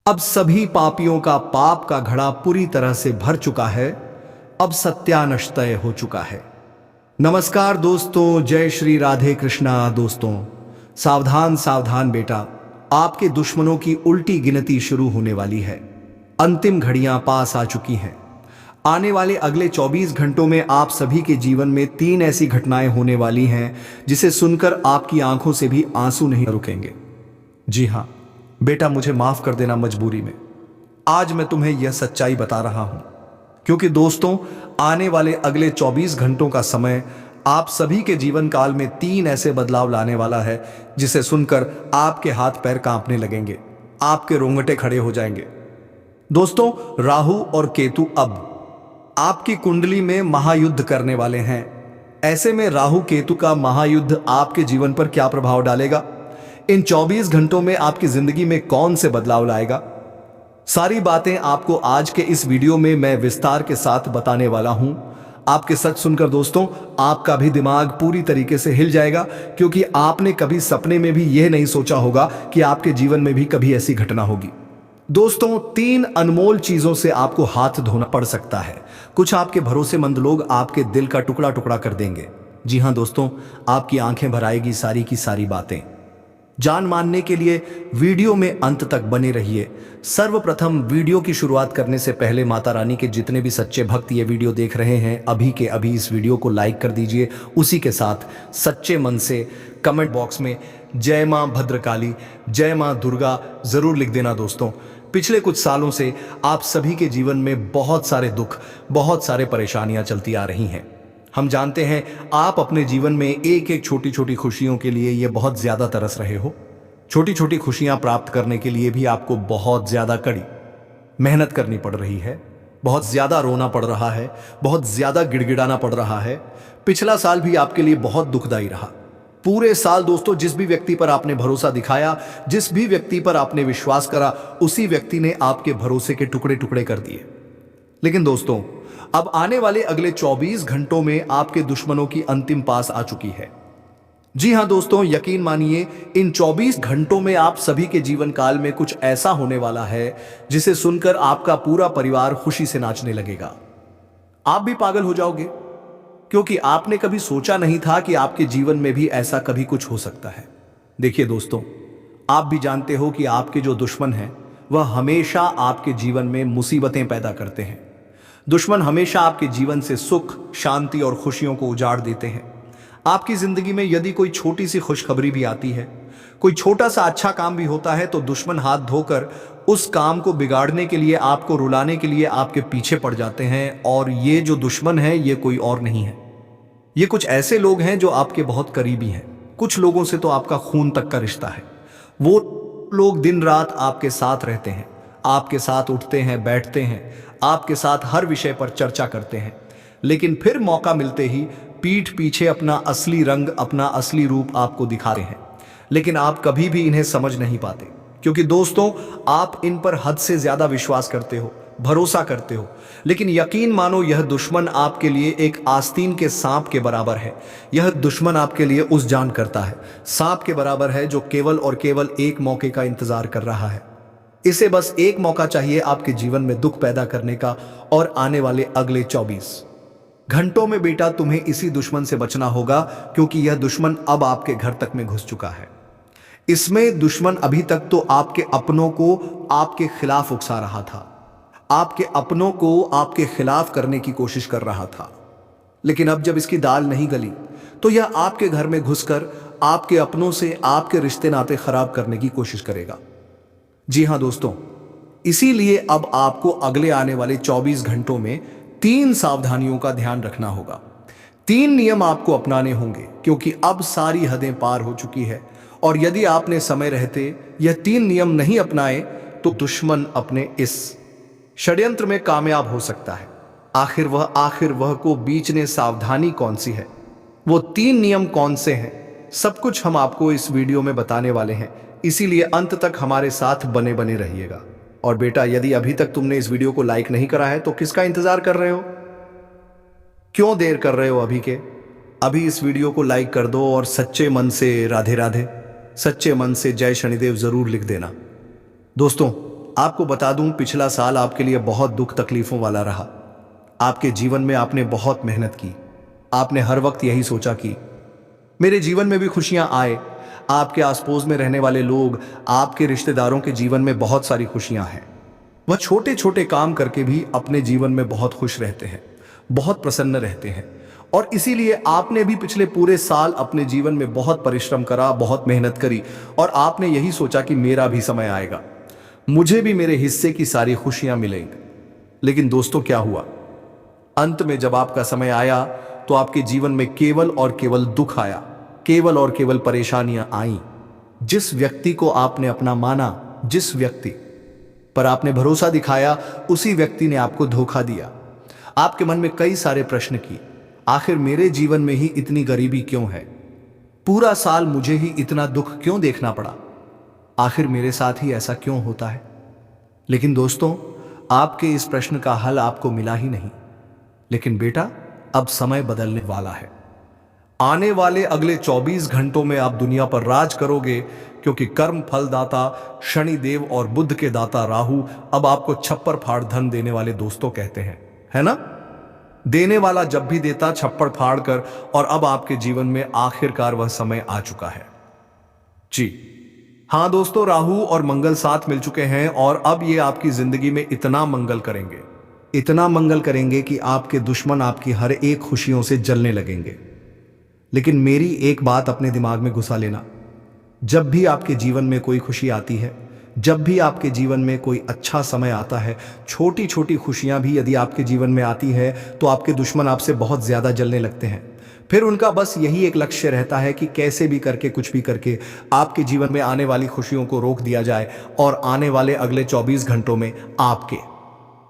अब सभी पापियों का पाप का घड़ा पूरी तरह से भर चुका है। अब सत्यानश हो चुका है। नमस्कार दोस्तों, जय श्री राधे कृष्णा। दोस्तों सावधान सावधान बेटा, आपके दुश्मनों की उल्टी गिनती शुरू होने वाली है। अंतिम घड़ियां पास आ चुकी हैं। आने वाले अगले 24 घंटों में आप सभी के जीवन में 3 ऐसी घटनाएं होने वाली हैं जिसे सुनकर आपकी आंखों से भी आंसू नहीं रुकेंगे। जी हां बेटा, मुझे माफ कर देना मजबूरी में। आज मैं तुम्हें यह सच्चाई बता रहा हूं क्योंकि दोस्तों आने वाले अगले 24 घंटों का समय आप सभी के जीवन काल में 3 ऐसे बदलाव लाने वाला है जिसे सुनकर आपके हाथ पैर कांपने लगेंगे, आपके रोंगटे खड़े हो जाएंगे। दोस्तों राहु और केतु अब आपकी कुंडली में महायुद्ध करने वाले हैं। ऐसे में राहु केतु का महायुद्ध आपके जीवन पर क्या प्रभाव डालेगा, इन 24 घंटों में आपकी जिंदगी में कौन से बदलाव लाएगा, सारी बातें आपको आज के इस वीडियो में मैं विस्तार के साथ बताने वाला हूं। आपके सच सुनकर दोस्तों आपका भी दिमाग पूरी तरीके से हिल जाएगा, क्योंकि आपने कभी सपने में भी यह नहीं सोचा होगा कि आपके जीवन में भी कभी ऐसी घटना होगी। दोस्तों 3 अनमोल चीजों से आपको हाथ धोना पड़ सकता है। कुछ आपके भरोसेमंद लोग आपके दिल का टुकड़ा टुकड़ा कर देंगे। जी हां दोस्तों, आपकी आंखें भर आएगी सारी की सारी बातें। जान मानने के लिए वीडियो में अंत तक बने रहिए। सर्वप्रथम वीडियो की शुरुआत करने से पहले माता रानी के जितने भी सच्चे भक्त ये वीडियो देख रहे हैं, अभी के अभी इस वीडियो को लाइक कर दीजिए। उसी के साथ सच्चे मन से कमेंट बॉक्स में जय मां भद्रकाली, जय मां दुर्गा जरूर लिख देना। दोस्तों पिछले कुछ सालों से आप सभी के जीवन में बहुत सारे दुख, बहुत सारे परेशानियां चलती आ रही हैं। हम जानते हैं आप अपने जीवन में एक एक छोटी छोटी खुशियों के लिए ये बहुत ज्यादा तरस रहे हो। छोटी छोटी खुशियां प्राप्त करने के लिए भी आपको बहुत ज्यादा कड़ी मेहनत करनी पड़ रही है, बहुत ज्यादा रोना पड़ रहा है, बहुत ज्यादा गिड़गिड़ाना पड़ रहा है। पिछला साल भी आपके लिए बहुत दुखदाई रहा। पूरे साल दोस्तों जिस भी व्यक्ति पर आपने भरोसा दिखाया, जिस भी व्यक्ति पर आपने विश्वास करा, उसी व्यक्ति ने आपके भरोसे के टुकड़े टुकड़े कर दिए। लेकिन दोस्तों अब आने वाले अगले 24 घंटों में आपके दुश्मनों की अंतिम पास आ चुकी है। जी हां दोस्तों, यकीन मानिए इन 24 घंटों में आप सभी के जीवन काल में कुछ ऐसा होने वाला है जिसे सुनकर आपका पूरा परिवार खुशी से नाचने लगेगा। आप भी पागल हो जाओगे, क्योंकि आपने कभी सोचा नहीं था कि आपके जीवन में भी ऐसा कभी कुछ हो सकता है। देखिए दोस्तों, आप भी जानते हो कि आपके जो दुश्मन हैं वह हमेशा आपके जीवन में मुसीबतें पैदा करते हैं। दुश्मन हमेशा आपके जीवन से सुख, शांति और खुशियों को उजाड़ देते हैं। आपकी जिंदगी में यदि कोई छोटी सी खुशखबरी भी आती है, कोई छोटा सा अच्छा काम भी होता है, तो दुश्मन हाथ धोकर उस काम को बिगाड़ने के लिए, आपको रुलाने के लिए आपके पीछे पड़ जाते हैं। और ये जो दुश्मन है ये कोई और नहीं है, ये कुछ ऐसे लोग हैं जो आपके बहुत करीबी हैं। कुछ लोगों से तो आपका खून तक का रिश्ता है। वो लोग दिन रात आपके साथ रहते हैं, आपके साथ उठते हैं, बैठते हैं, आपके साथ हर विषय पर चर्चा करते हैं, लेकिन फिर मौका मिलते ही पीठ पीछे अपना असली रंग, अपना असली रूप आपको दिखाते हैं। लेकिन आप कभी भी इन्हें समझ नहीं पाते, क्योंकि दोस्तों आप इन पर हद से ज्यादा विश्वास करते हो, भरोसा करते हो। लेकिन यकीन मानो यह दुश्मन आपके लिए एक आस्तीन के सांप के बराबर है। यह दुश्मन आपके लिए उस जान करता है, सांप के बराबर है, जो केवल और केवल एक मौके का इंतजार कर रहा है। इसे बस एक मौका चाहिए आपके जीवन में दुख पैदा करने का। और आने वाले अगले 24 घंटों में बेटा तुम्हें इसी दुश्मन से बचना होगा, क्योंकि यह दुश्मन अब आपके घर तक में घुस चुका है। इसमें दुश्मन अभी तक तो आपके अपनों को आपके खिलाफ उकसा रहा था, आपके अपनों को आपके खिलाफ करने की कोशिश कर रहा था। लेकिन अब जब इसकी दाल नहीं गली, तो यह आपके घर में घुसकर आपके अपनों से आपके रिश्ते नाते खराब करने की कोशिश करेगा। जी हां दोस्तों, इसीलिए अब आपको अगले आने वाले 24 घंटों में 3 सावधानियों का ध्यान रखना होगा। 3 नियम आपको अपनाने होंगे, क्योंकि अब सारी हदें पार हो चुकी है। और यदि आपने समय रहते यह 3 नियम नहीं अपनाए, तो दुश्मन अपने इस षड्यंत्र में कामयाब हो सकता है। आखिर वह को बीचने सावधानी कौन सी है, वो 3 नियम कौन से हैं, सब कुछ हम आपको इस वीडियो में बताने वाले हैं। इसीलिए अंत तक हमारे साथ बने बने रहिएगा। और बेटा, यदि अभी तक तुमने इस वीडियो को लाइक नहीं करा है तो किसका इंतजार कर रहे हो? क्यों देर कर रहे हो? अभी इस वीडियो को लाइक कर दो और सच्चे मन से राधे राधे, सच्चे मन से जय शनिदेव जरूर लिख देना। दोस्तों आपको बता दूं, पिछला साल आपके लिए बहुत दुख तकलीफों वाला रहा। आपके जीवन में आपने बहुत मेहनत की। आपने हर वक्त यही सोचा कि मेरे जीवन में भी खुशियां आए। आपके आस पड़ोस में रहने वाले लोग, आपके रिश्तेदारों के जीवन में बहुत सारी खुशियां हैं। वह छोटे छोटे काम करके भी अपने जीवन में बहुत खुश रहते हैं, बहुत प्रसन्न रहते हैं। और इसीलिए आपने भी पिछले पूरे साल अपने जीवन में बहुत परिश्रम करा, बहुत मेहनत करी, और आपने यही सोचा कि मेरा भी समय आएगा, मुझे भी मेरे हिस्से की सारी खुशियां मिलेंगी। लेकिन दोस्तों, क्या हुआ? अंत में जब आपका समय आया तो आपके जीवन में केवल और केवल दुख आया, केवल और केवल परेशानियां आईं। जिस व्यक्ति को आपने अपना माना, जिस व्यक्ति पर आपने भरोसा दिखाया, उसी व्यक्ति ने आपको धोखा दिया। आपके मन में कई सारे प्रश्न किए, आखिर मेरे जीवन में ही इतनी गरीबी क्यों है? पूरा साल मुझे ही इतना दुख क्यों देखना पड़ा? आखिर मेरे साथ ही ऐसा क्यों होता है? लेकिन दोस्तों, आपके इस प्रश्न का हल आपको मिला ही नहीं। लेकिन बेटा, अब समय बदलने वाला है। आने वाले अगले 24 घंटों में आप दुनिया पर राज करोगे, क्योंकि कर्म फलदाता शनि देव और बुद्ध के दाता राहु अब आपको छप्पर फाड़ धन देने वाले दोस्तों कहते हैं, है ना? देने वाला जब भी देता छप्पर फाड़ कर, और अब आपके जीवन में आखिरकार वह समय आ चुका है। जी हाँ दोस्तों, राहु और मंगल साथ मिल चुके हैं, और अब ये आपकी जिंदगी में इतना मंगल करेंगे, इतना मंगल करेंगे कि आपके दुश्मन आपकी हर एक खुशियों से जलने लगेंगे। लेकिन मेरी एक बात अपने दिमाग में घुसा लेना, जब भी आपके जीवन में कोई खुशी आती है, जब भी आपके जीवन में कोई अच्छा समय आता है, छोटी छोटी खुशियां भी यदि आपके जीवन में आती है, तो आपके दुश्मन आपसे बहुत ज्यादा जलने लगते हैं। फिर उनका बस यही एक लक्ष्य रहता है कि कैसे भी करके, कुछ भी करके आपके जीवन में आने वाली खुशियों को रोक दिया जाए, और आने वाले अगले 24 घंटों में आपके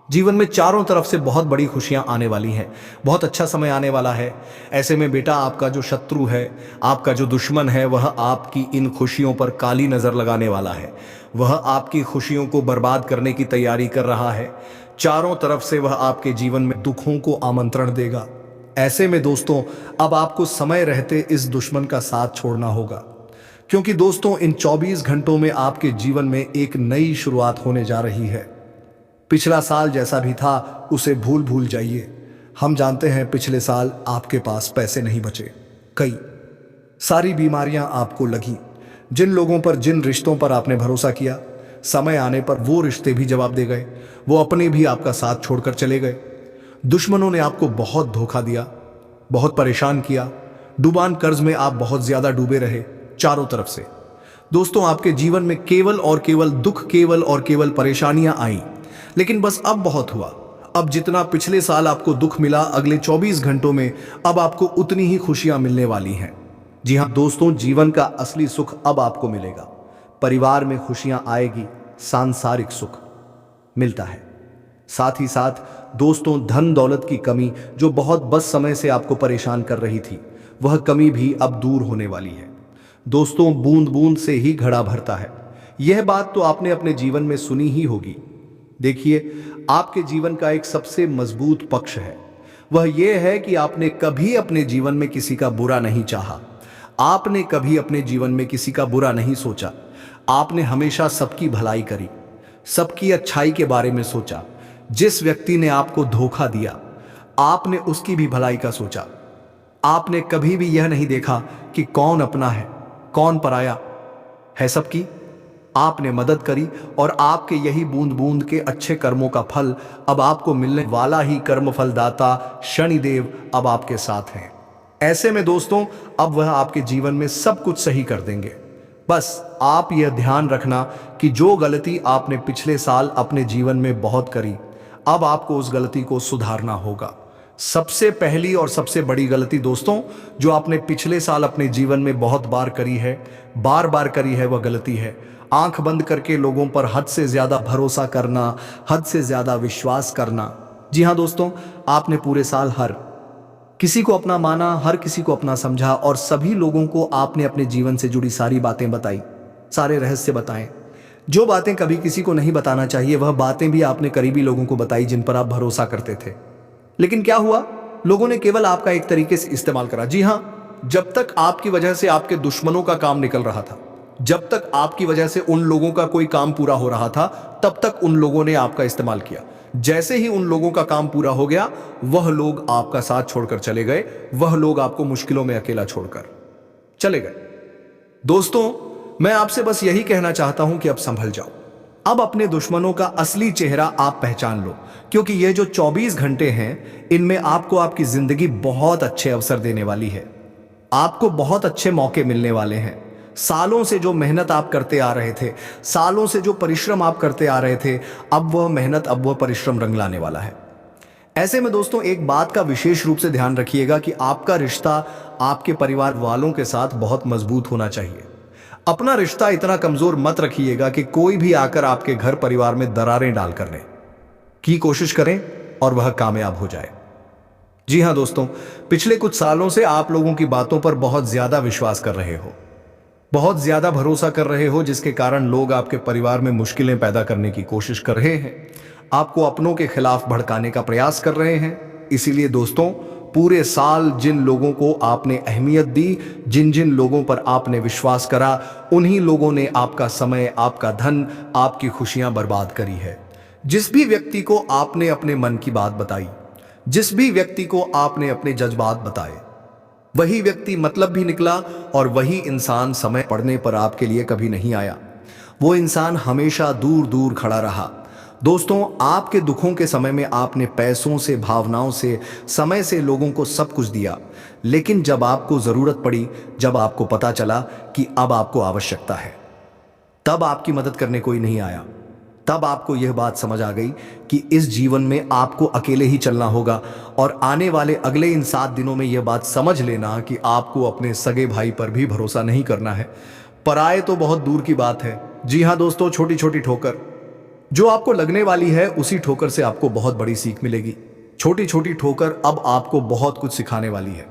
जीवन में चारों तरफ से बहुत बड़ी खुशियां आने वाली हैं, बहुत अच्छा समय आने वाला है। ऐसे में बेटा, आपका जो शत्रु है, आपका जो दुश्मन है, वह आपकी इन खुशियों पर काली नजर लगाने वाला है। वह आपकी खुशियों को बर्बाद करने की तैयारी कर रहा है। चारों तरफ से वह आपके जीवन में दुखों को आमंत्रण देगा। ऐसे में दोस्तों, अब आपको समय रहते इस दुश्मन का साथ छोड़ना होगा, क्योंकि दोस्तों, इन 24 घंटों में आपके जीवन में एक नई शुरुआत होने जा रही है। पिछला साल जैसा भी था उसे भूल भूल जाइए। हम जानते हैं पिछले साल आपके पास पैसे नहीं बचे, कई सारी बीमारियां आपको लगी। जिन लोगों पर, जिन रिश्तों पर आपने भरोसा किया, समय आने पर वो रिश्ते भी जवाब दे गए, वो अपने भी आपका साथ छोड़कर चले गए। दुश्मनों ने आपको बहुत धोखा दिया, बहुत परेशान किया। डुबान कर्ज में आप बहुत ज्यादा डूबे रहे चारों तरफ से। दोस्तों, आपके जीवन में केवल और केवल दुख, केवल और केवल परेशानियां आई। लेकिन बस अब बहुत हुआ। अब जितना पिछले साल आपको दुख मिला, अगले 24 घंटों में अब आपको उतनी ही खुशियां मिलने वाली हैं। जी हां दोस्तों, जीवन का असली सुख अब आपको मिलेगा। परिवार में खुशियां आएगी, सांसारिक सुख मिलता है। साथ ही साथ दोस्तों, धन दौलत की कमी जो बहुत बस समय से आपको परेशान कर रही थी, वह कमी भी अब दूर होने वाली है। दोस्तों, बूंद बूंद से ही घड़ा भरता है। यह बात तो आपने अपने जीवन में सुनी ही होगी। देखिए, आपके जीवन का एक सबसे मजबूत पक्ष है, वह यह है कि आपने कभी अपने जीवन में किसी का बुरा नहीं चाहा। आपने कभी अपने जीवन में किसी का बुरा नहीं सोचा। आपने हमेशा सबकी भलाई करी, सबकी अच्छाई के बारे में सोचा। जिस व्यक्ति ने आपको धोखा दिया, आपने उसकी भी भलाई का सोचा। आपने कभी भी यह नहीं देखा कि कौन अपना है, कौन पराया है। सबकी आपने मदद करी, और आपके यही बूंद बूंद के अच्छे कर्मों का फल अब आपको मिलने वाला ही कर्म फलदाता शनिदेव अब आपके साथ हैं। ऐसे में दोस्तों, अब वह आपके जीवन में सब कुछ सही कर देंगे। बस आप यह ध्यान रखना कि जो गलती आपने पिछले साल अपने जीवन में बहुत करी, अब आपको उस गलती को सुधारना होगा। सबसे पहली और सबसे बड़ी गलती दोस्तों, जो आपने पिछले साल अपने जीवन में बहुत बार करी है, बार बार करी है, वह गलती है आंख बंद करके लोगों पर हद से ज्यादा भरोसा करना, हद से ज्यादा विश्वास करना। जी हां दोस्तों, आपने पूरे साल हर किसी को अपना माना, हर किसी को अपना समझा, और सभी लोगों को आपने अपने जीवन से जुड़ी सारी बातें बताई, सारे रहस्य बताएं। जो बातें कभी किसी को नहीं बताना चाहिए, वह बातें भी आपने करीबी लोगों को बताई जिन पर आप भरोसा करते थे। लेकिन क्या हुआ? लोगों ने केवल आपका एक तरीके से इस्तेमाल करा। जी हां, जब तक आपकी वजह से आपके दुश्मनों का काम निकल रहा था, जब तक आपकी वजह से उन लोगों का कोई काम पूरा हो रहा था, तब तक उन लोगों ने आपका इस्तेमाल किया। जैसे ही उन लोगों का काम पूरा हो गया, वह लोग आपका साथ छोड़कर चले गए, वह लोग आपको मुश्किलों में अकेला छोड़कर चले गए। दोस्तों, मैं आपसे बस यही कहना चाहता हूं कि अब संभल जाओ। अब अपने दुश्मनों का असली चेहरा आप पहचान लो, क्योंकि ये जो 24 घंटे हैं, इनमें आपको आपकी जिंदगी बहुत अच्छे अवसर देने वाली है। आपको बहुत अच्छे मौके मिलने वाले हैं। सालों से जो मेहनत आप करते आ रहे थे, सालों से जो परिश्रम आप करते आ रहे थे, अब वह मेहनत, अब वह परिश्रम रंग लाने वाला है। ऐसे में दोस्तों, एक बात का विशेष रूप से ध्यान रखिएगा कि आपका रिश्ता आपके परिवार वालों के साथ बहुत मजबूत होना चाहिए। अपना रिश्ता इतना कमजोर मत रखिएगा कि कोई भी आकर आपके घर परिवार में दरारें डाल करने की कोशिश करें और वह कामयाब हो जाए। जी हां दोस्तों, पिछले कुछ सालों से आप लोगों की बातों पर बहुत ज्यादा विश्वास कर रहे हो, बहुत ज्यादा भरोसा कर रहे हो, जिसके कारण लोग आपके परिवार में मुश्किलें पैदा करने की कोशिश कर रहे हैं, आपको अपनों के खिलाफ भड़काने का प्रयास कर रहे हैं। इसीलिए दोस्तों, पूरे साल जिन लोगों को आपने अहमियत दी, जिन जिन लोगों पर आपने विश्वास करा, उन्हीं लोगों ने आपका समय, आपका धन, आपकी खुशियां बर्बाद करी है। जिस भी व्यक्ति को आपने अपने मन की बात बताई, जिस भी व्यक्ति को आपने अपने जज्बात बताए, वही व्यक्ति मतलब भी निकला और वही इंसान समय पड़ने पर आपके लिए कभी नहीं आया। वो इंसान हमेशा दूर दूर खड़ा रहा। दोस्तों, आपके दुखों के समय में आपने पैसों से, भावनाओं से, समय से लोगों को सब कुछ दिया, लेकिन जब आपको जरूरत पड़ी, जब आपको पता चला कि अब आपको आवश्यकता है, तब आपकी मदद करने कोई नहीं आया। तब आपको यह बात समझ आ गई कि इस जीवन में आपको अकेले ही चलना होगा, और आने वाले अगले इन 7 दिनों में यह बात समझ लेना कि आपको अपने सगे भाई पर भी भरोसा नहीं करना है। पराये तो बहुत दूर की बात है। जी हां दोस्तों, छोटी छोटी ठोकर जो आपको लगने वाली है, उसी ठोकर से आपको बहुत बड़ी सीख मिलेगी। छोटी छोटी ठोकर अब आपको बहुत कुछ सिखाने वाली है।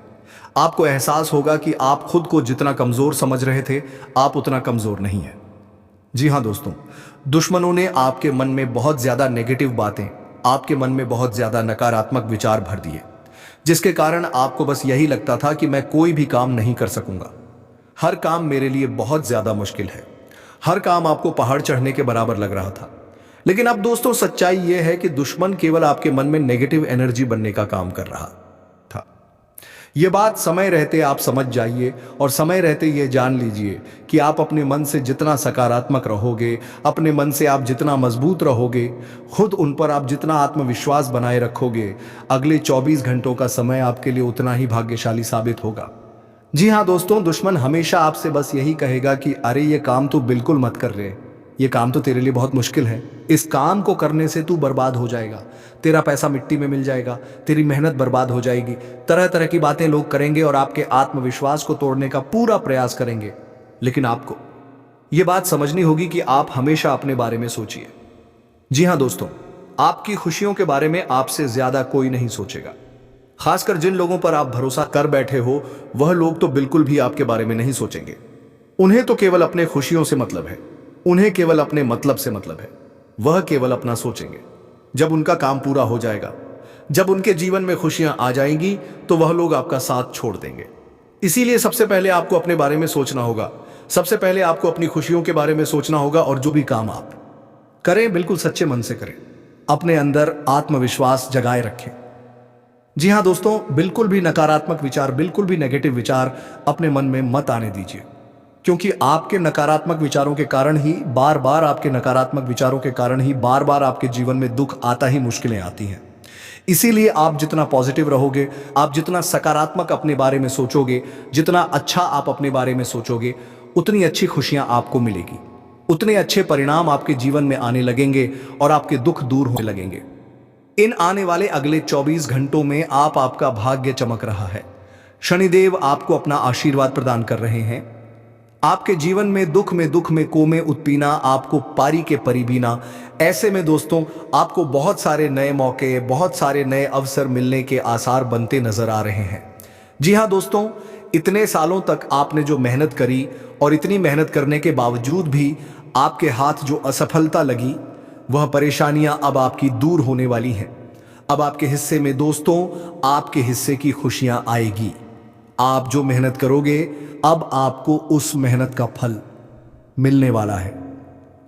आपको एहसास होगा कि आप खुद को जितना कमजोर समझ रहे थे, आप उतना कमजोर नहीं है। जी हां दोस्तों, दुश्मनों ने आपके मन में बहुत ज्यादा नेगेटिव बातें, आपके मन में बहुत ज्यादा नकारात्मक विचार भर दिए, जिसके कारण आपको बस यही लगता था कि मैं कोई भी काम नहीं कर सकूंगा, हर काम मेरे लिए बहुत ज्यादा मुश्किल है, हर काम आपको पहाड़ चढ़ने के बराबर लग रहा था। लेकिन अब दोस्तों, सच्चाई यह है कि दुश्मन केवल आपके मन में नेगेटिव एनर्जी बनने का काम कर रहा था। यह बात समय रहते आप समझ जाइए, और समय रहते यह जान लीजिए कि आप अपने मन से जितना सकारात्मक रहोगे, अपने मन से आप जितना मजबूत रहोगे, खुद उन पर आप जितना आत्मविश्वास बनाए रखोगे, अगले 24 घंटों का समय आपके लिए उतना ही भाग्यशाली साबित होगा। जी हाँ दोस्तों, दुश्मन हमेशा आपसे बस यही कहेगा कि अरे ये काम तो बिल्कुल मत कर रहे, ये काम तो तेरे लिए बहुत मुश्किल है, इस काम को करने से तू बर्बाद हो जाएगा, तेरा पैसा मिट्टी में मिल जाएगा, तेरी मेहनत बर्बाद हो जाएगी। तरह तरह की बातें लोग करेंगे और आपके आत्मविश्वास को तोड़ने का पूरा प्रयास करेंगे। लेकिन आपको यह बात समझनी होगी कि आप हमेशा अपने बारे में सोचिए। जी हाँ दोस्तों, आपकी खुशियों के बारे में आपसे ज्यादा कोई नहीं सोचेगा। खासकर जिन लोगों पर आप भरोसा कर बैठे हो, वह लोग तो बिल्कुल भी आपके बारे में नहीं सोचेंगे। उन्हें तो केवल अपने खुशियों से मतलब है, उन्हें केवल अपने मतलब से मतलब है। वह केवल अपना सोचेंगे। जब उनका काम पूरा हो जाएगा, जब उनके जीवन में खुशियां आ जाएंगी, तो वह लोग आपका साथ छोड़ देंगे। इसीलिए सबसे पहले आपको अपने बारे में सोचना होगा। सबसे पहले आपको अपनी खुशियों के बारे में सोचना होगा, और जो भी काम आप करें, बिल्कुल सच्चे मन से करें। अपने अंदर आत्मविश्वास जगाए रखें। जी हाँ दोस्तों, बिल्कुल भी नकारात्मक विचार, बिल्कुल भी नेगेटिव विचार अपने मन में मत आने दीजिए, क्योंकि आपके नकारात्मक विचारों के कारण ही बार बार आपके जीवन में दुख आता ही, मुश्किलें आती हैं। इसीलिए आप जितना पॉजिटिव रहोगे, आप जितना सकारात्मक अपने बारे में सोचोगे, जितना अच्छा आप अपने बारे में सोचोगे, उतनी अच्छी खुशियां आपको मिलेगी, उतने अच्छे परिणाम आपके जीवन में आने लगेंगे और आपके दुख दूर होने लगेंगे। इन आने वाले अगले 24 घंटों में आपका भाग्य चमक रहा है। शनिदेव आपको अपना आशीर्वाद प्रदान कर रहे हैं। आपके जीवन में दुख में कोमे उत्पीना, आपको पारी के परिबीना। ऐसे में दोस्तों, आपको बहुत सारे नए मौके, बहुत सारे नए अवसर मिलने के आसार बनते नजर आ रहे हैं। जी हाँ दोस्तों, इतने सालों तक आपने जो मेहनत करी, और इतनी मेहनत करने के बावजूद भी आपके हाथ जो असफलता लगी, वह परेशानियां अब आपकी दूर होने वाली हैं। अब आपके हिस्से में दोस्तों, आपके हिस्से की खुशियां आएगी। आप जो मेहनत करोगे, अब आपको उस मेहनत का फल मिलने वाला है।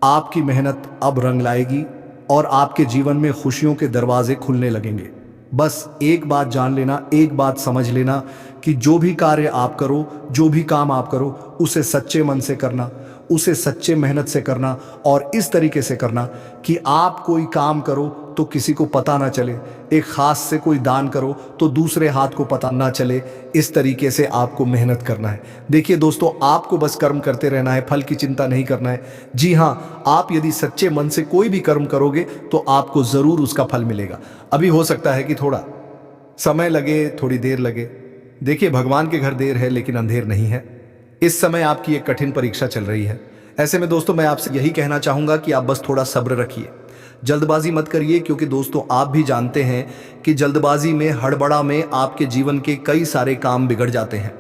आपकी मेहनत अब रंग लाएगी और आपके जीवन में खुशियों के दरवाजे खुलने लगेंगे। बस एक बात जान लेना, एक बात समझ लेना कि जो भी कार्य आप करो, जो भी काम आप करो, उसे सच्चे मन से करना, उसे सच्चे मेहनत से करना और इस तरीके से करना कि आप कोई काम करो तो किसी को पता ना चले, एक खास से कोई दान करो तो दूसरे हाथ को पता ना चले। इस तरीके से आपको मेहनत करना है। देखिए दोस्तों, आपको बस कर्म करते रहना है, फल की चिंता नहीं करना है। जी हाँ, आप यदि सच्चे मन से कोई भी कर्म करोगे तो आपको जरूर उसका फल मिलेगा। अभी हो सकता है कि थोड़ा समय लगे, थोड़ी देर लगे। देखिए, भगवान के घर देर है लेकिन अंधेर नहीं है। इस समय आपकी एक कठिन परीक्षा चल रही है। ऐसे में दोस्तों, मैं आपसे यही कहना चाहूंगा कि आप बस थोड़ा सब्र रखिए, जल्दबाजी मत करिए, क्योंकि दोस्तों आप भी जानते हैं कि जल्दबाजी में, हड़बड़ा में आपके जीवन के कई सारे काम बिगड़ जाते हैं।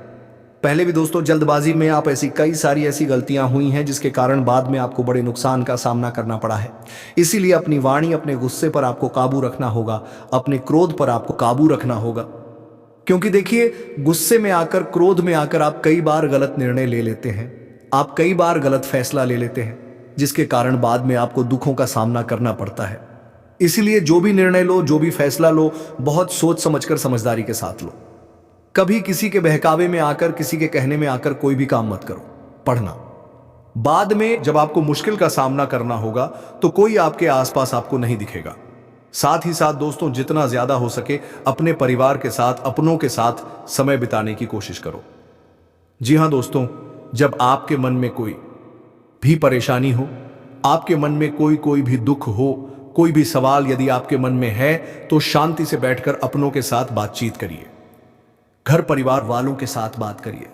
पहले भी दोस्तों जल्दबाजी में आप कई सारी ऐसी गलतियां हुई हैं जिसके कारण बाद में आपको बड़े नुकसान का सामना करना पड़ा है। इसीलिए अपनी वाणी, अपने गुस्से पर आपको काबू रखना होगा, अपने क्रोध पर आपको काबू रखना होगा। क्योंकि देखिए, गुस्से में आकर, क्रोध में आकर आप कई बार गलत निर्णय ले लेते हैं, आप कई बार गलत फैसला ले लेते हैं, जिसके कारण बाद में आपको दुखों का सामना करना पड़ता है। इसलिए जो भी निर्णय लो, जो भी फैसला लो, बहुत सोच समझकर, समझदारी के साथ लो। कभी किसी के बहकावे में आकर, किसी के कहने में आकर कोई भी काम मत करो। पढ़ना, बाद में जब आपको मुश्किल का सामना करना होगा तो कोई आपके आसपास आपको नहीं दिखेगा। साथ ही साथ दोस्तों, जितना ज्यादा हो सके अपने परिवार के साथ, अपनों के साथ समय बिताने की कोशिश करो। जी हां दोस्तों, जब आपके मन में कोई भी परेशानी हो, आपके मन में कोई भी दुख हो, कोई भी सवाल यदि आपके मन में है, तो शांति से बैठकर अपनों के साथ बातचीत करिए, घर परिवार वालों के साथ बात करिए।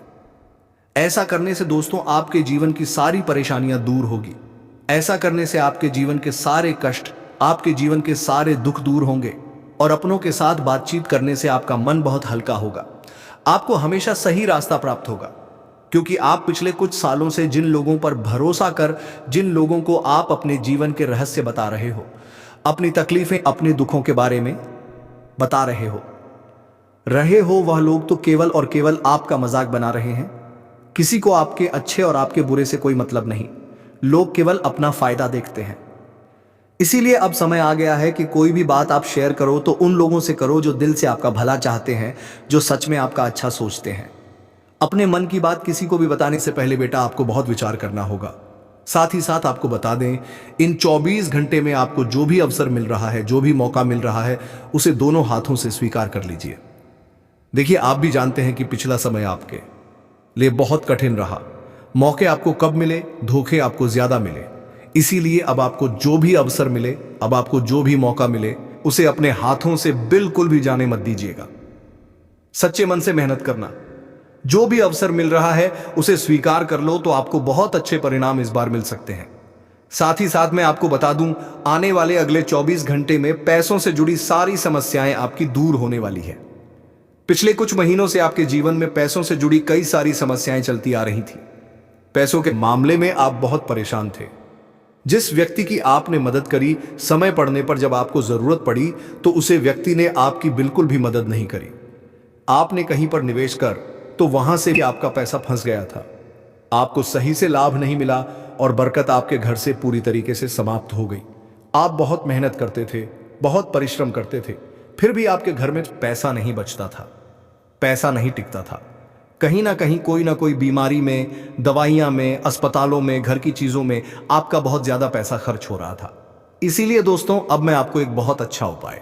ऐसा करने से दोस्तों आपके जीवन की सारी परेशानियां दूर होगी। ऐसा करने से आपके जीवन के सारे कष्ट, आपके जीवन के सारे दुख दूर होंगे और अपनों के साथ बातचीत करने से आपका मन बहुत हल्का होगा। आपको हमेशा सही रास्ता प्राप्त होगा, क्योंकि आप पिछले कुछ सालों से जिन लोगों पर भरोसा कर, जिन लोगों को आप अपने जीवन के रहस्य बता रहे हो, अपनी तकलीफें, अपने दुखों के बारे में बता रहे हो, वह लोग तो केवल और केवल आपका मजाक बना रहे हैं। किसी को आपके अच्छे और आपके बुरे से कोई मतलब नहीं। लोग केवल अपना फायदा देखते हैं। इसीलिए अब समय आ गया है कि कोई भी बात आप शेयर करो तो उन लोगों से करो जो दिल से आपका भला चाहते हैं, जो सच में आपका अच्छा सोचते हैं। अपने मन की बात किसी को भी बताने से पहले बेटा आपको बहुत विचार करना होगा। साथ ही साथ आपको बता दें, इन 24 घंटे में आपको जो भी अवसर मिल रहा है, जो भी मौका मिल रहा है, उसे दोनों हाथों से स्वीकार कर लीजिए। देखिए, आप भी जानते हैं कि पिछला समय आपके लिए बहुत कठिन रहा। मौके आपको कब मिले, धोखे आपको ज्यादा मिले। इसीलिए अब आपको जो भी अवसर मिले, अब आपको जो भी मौका मिले, उसे अपने हाथों से बिल्कुल भी जाने मत दीजिएगा। सच्चे मन से मेहनत करना। जो भी अवसर मिल रहा है उसे स्वीकार कर लो, तो आपको बहुत अच्छे परिणाम इस बार मिल सकते हैं। साथ ही साथ मैं आपको बता दूं, आने वाले अगले 24 घंटे में पैसों से जुड़ी सारी समस्याएं आपकी दूर होने वाली है। पिछले कुछ महीनों से आपके जीवन में पैसों से जुड़ी कई सारी समस्याएं चलती आ रही थी। पैसों के मामले में आप बहुत परेशान थे। जिस व्यक्ति की आपने मदद करी, समय पड़ने पर जब आपको जरूरत पड़ी तो उसे व्यक्ति ने आपकी बिल्कुल भी मदद नहीं करी। आपने कहीं पर निवेश कर तो वहां से भी आपका पैसा फंस गया था। आपको सही से लाभ नहीं मिला और बरकत आपके घर से पूरी तरीके से समाप्त हो गई। आप बहुत मेहनत करते थे, बहुत परिश्रम करते थे, फिर भी आपके घर में पैसा नहीं बचता था, पैसा नहीं टिकता था। कहीं ना कोई बीमारी में, दवाइयां में, अस्पतालों में, घर की चीजों में आपका बहुत ज्यादा पैसा खर्च हो रहा था। इसीलिए दोस्तों, अब मैं आपको एक बहुत अच्छा उपाय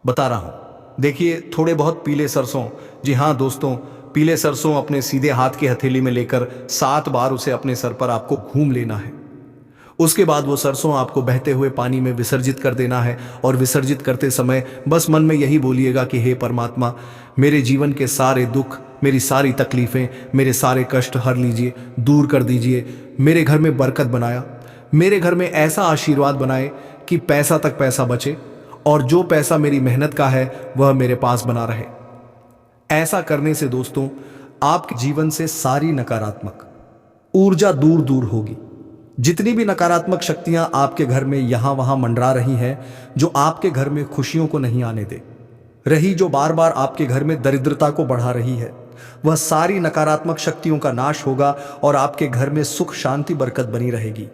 बता रहा हूं। देखिए, थोड़े बहुत पीले सरसों, जी हां दोस्तों, पीले सरसों अपने सीधे हाथ की हथेली में लेकर 7 बार उसे अपने सर पर आपको घूम लेना है। उसके बाद वो सरसों आपको बहते हुए पानी में विसर्जित कर देना है और विसर्जित करते समय बस मन में यही बोलिएगा कि हे परमात्मा, मेरे जीवन के सारे दुख, मेरी सारी तकलीफें, मेरे सारे कष्ट हर लीजिए, दूर कर दीजिए। मेरे घर में बरकत बनाया, मेरे घर में ऐसा आशीर्वाद बनाए कि पैसा तक पैसा बचे और जो पैसा मेरी मेहनत का है वह मेरे पास बना रहे। ऐसा करने से दोस्तों आपके जीवन से सारी नकारात्मक ऊर्जा दूर दूर होगी। जितनी भी नकारात्मक शक्तियां आपके घर में यहां वहां मंडरा रही हैं, जो आपके घर में खुशियों को नहीं आने दे रही, जो बार बार आपके घर में दरिद्रता को बढ़ा रही है, वह सारी नकारात्मक शक्तियों का नाश होगा और आपके घर में सुख शांति बरकत बनी रहेगी।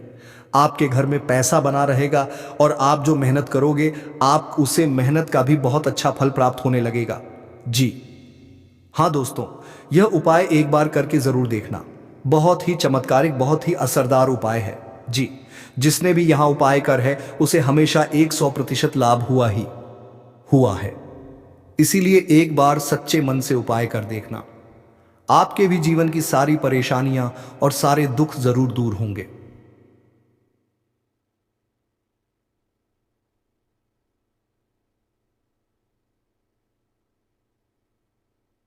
आपके घर में पैसा बना रहेगा और आप जो मेहनत करोगे आप उसे मेहनत का भी बहुत अच्छा फल प्राप्त होने लगेगा। जी हाँ दोस्तों, यह उपाय एक बार करके जरूर देखना। बहुत ही चमत्कारिक, बहुत ही असरदार उपाय है। जी, जिसने भी यहाँ उपाय कर है उसे हमेशा 100% लाभ हुआ है। इसीलिए एक बार सच्चे मन से उपाय कर देखना, आपके भी जीवन की सारी परेशानियां और सारे दुख जरूर दूर होंगे।